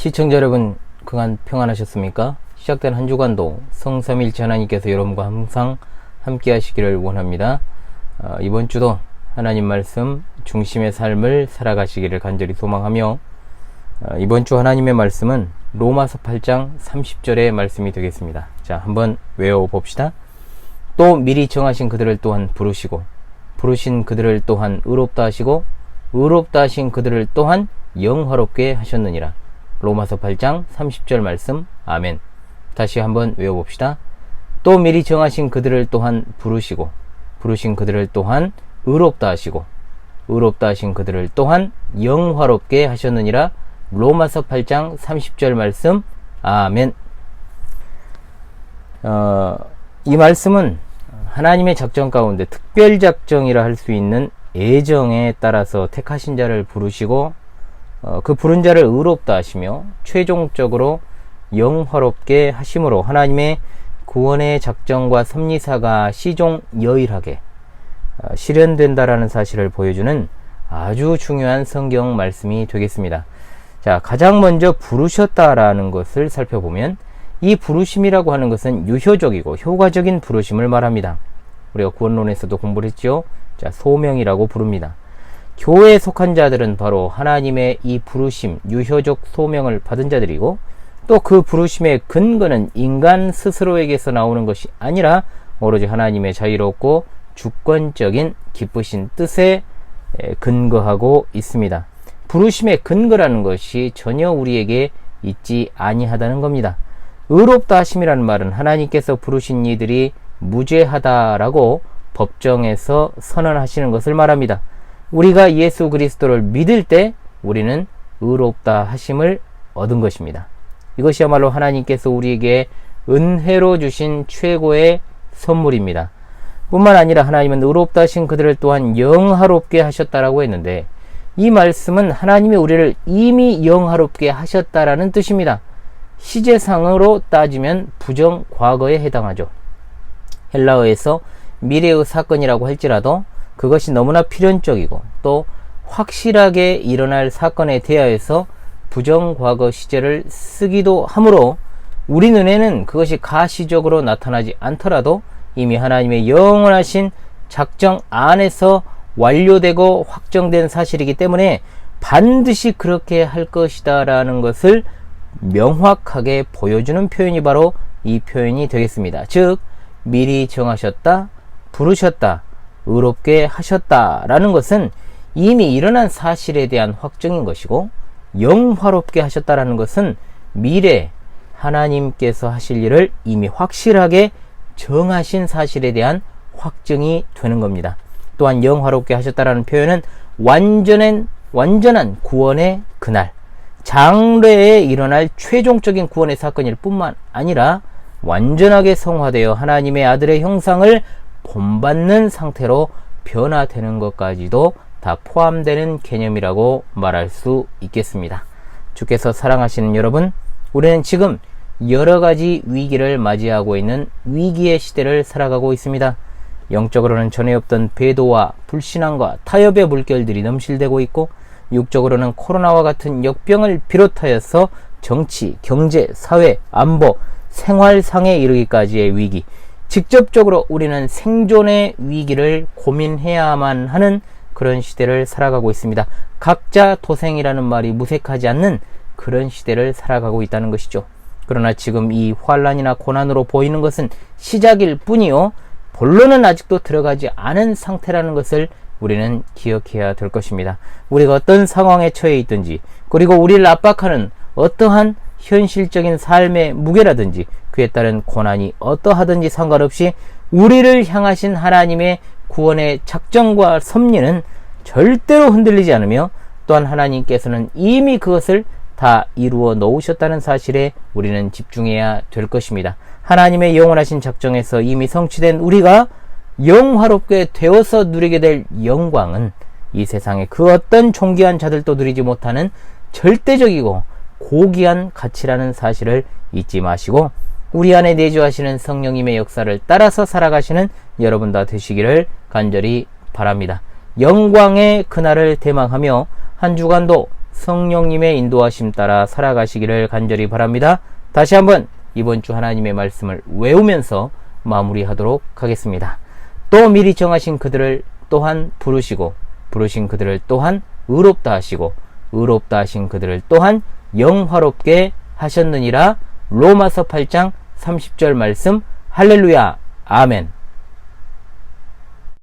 시청자 여러분, 그간 평안하셨습니까? 시작된 한 주간도 성삼일체 하나님께서 여러분과 항상 함께 하시기를 원합니다. 이번 주도 하나님 말씀 중심의 삶을 살아가시기를 간절히 소망하며, 이번 주 하나님의 말씀은 로마서 8장 30절의 말씀이 되겠습니다. 자, 한번 외워봅시다. 또 미리 정하신 그들을 또한 부르시고, 부르신 그들을 또한 의롭다 하시고, 의롭다 하신 그들을 또한 영화롭게 하셨느니라. 로마서 8장 30절 말씀. 아멘. 다시 한번 외워봅시다. 또 미리 정하신 그들을 또한 부르시고, 부르신 그들을 또한 의롭다 하시고, 의롭다 하신 그들을 또한 영화롭게 하셨느니라. 로마서 8장 30절 말씀. 아멘. 이 말씀은 하나님의 작정 가운데 특별작정이라 할 수 있는 애정에 따라서 택하신 자를 부르시고, 그 부른 자를 의롭다 하시며 최종적으로 영화롭게 하심으로 하나님의 구원의 작정과 섭리사가 시종여일하게 실현된다라는 사실을 보여주는 아주 중요한 성경 말씀이 되겠습니다. 자, 가장 먼저 부르셨다라는 것을 살펴보면, 이 부르심이라고 하는 것은 유효적이고 효과적인 부르심을 말합니다. 우리가 구원론에서도 공부를 했죠. 자, 소명이라고 부릅니다. 교회에 속한 자들은 바로 하나님의 이 부르심, 유효적 소명을 받은 자들이고, 또 그 부르심의 근거는 인간 스스로에게서 나오는 것이 아니라 오로지 하나님의 자유롭고 주권적인 기쁘신 뜻에 근거하고 있습니다. 부르심의 근거라는 것이 전혀 우리에게 있지 아니하다는 겁니다. 의롭다 하심이라는 말은 하나님께서 부르신 이들이 무죄하다라고 법정에서 선언하시는 것을 말합니다. 우리가 예수 그리스도를 믿을 때 우리는 의롭다 하심을 얻은 것입니다. 이것이야말로 하나님께서 우리에게 은혜로 주신 최고의 선물입니다. 뿐만 아니라 하나님은 의롭다 하신 그들을 또한 영화롭게 하셨다라고 했는데, 이 말씀은 하나님이 우리를 이미 영화롭게 하셨다라는 뜻입니다. 시제상으로 따지면 부정 과거에 해당하죠. 헬라어에서 미래의 사건이라고 할지라도 그것이 너무나 필연적이고 또 확실하게 일어날 사건에 대하여서 부정과거 시제를 쓰기도 하므로 우리 눈에는 그것이 가시적으로 나타나지 않더라도 이미 하나님의 영원하신 작정 안에서 완료되고 확정된 사실이기 때문에 반드시 그렇게 할 것이다 라는 것을 명확하게 보여주는 표현이 바로 이 표현이 되겠습니다. 즉, 미리 정하셨다, 부르셨다, 의롭게 하셨다라는 것은 이미 일어난 사실에 대한 확정인 것이고, 영화롭게 하셨다라는 것은 미래 하나님께서 하실 일을 이미 확실하게 정하신 사실에 대한 확정이 되는 겁니다. 또한 영화롭게 하셨다라는 표현은 완전한 구원의 그날, 장래에 일어날 최종적인 구원의 사건일 뿐만 아니라 완전하게 성화되어 하나님의 아들의 형상을 본받는 상태로 변화되는 것까지도 다 포함되는 개념이라고 말할 수 있겠습니다. 주께서 사랑하시는 여러분, 우리는 지금 여러 가지 위기를 맞이하고 있는 위기의 시대를 살아가고 있습니다. 영적으로는 전에 없던 배도와 불신앙과 타협의 물결들이 넘실대고 있고, 육적으로는 코로나와 같은 역병을 비롯하여서 정치, 경제, 사회, 안보, 생활상에 이르기까지의 위기, 직접적으로 우리는 생존의 위기를 고민해야만 하는 그런 시대를 살아가고 있습니다. 각자 도생이라는 말이 무색하지 않는 그런 시대를 살아가고 있다는 것이죠. 그러나 지금 이 환난이나 고난으로 보이는 것은 시작일 뿐이요, 본론은 아직도 들어가지 않은 상태라는 것을 우리는 기억해야 될 것입니다. 우리가 어떤 상황에 처해 있든지, 그리고 우리를 압박하는 어떠한 현실적인 삶의 무게라든지 그에 따른 고난이 어떠하든지 상관없이 우리를 향하신 하나님의 구원의 작정과 섭리는 절대로 흔들리지 않으며, 또한 하나님께서는 이미 그것을 다 이루어 놓으셨다는 사실에 우리는 집중해야 될 것입니다. 하나님의 영원하신 작정에서 이미 성취된 우리가 영화롭게 되어서 누리게 될 영광은 이 세상의 그 어떤 존귀한 자들도 누리지 못하는 절대적이고 고귀한 가치라는 사실을 잊지 마시고, 우리 안에 내주하시는 성령님의 역사를 따라서 살아가시는 여러분 다 되시기를 간절히 바랍니다. 영광의 그날을 대망하며 한 주간도 성령님의 인도하심 따라 살아가시기를 간절히 바랍니다. 다시 한번 이번 주 하나님의 말씀을 외우면서 마무리하도록 하겠습니다. 또 미리 정하신 그들을 또한 부르시고 부르신 그들을 또한 의롭다 하시고 의롭다 하신 그들을 또한 영화롭게 하셨느니라. 로마서 8장 30절 말씀. 할렐루야. 아멘.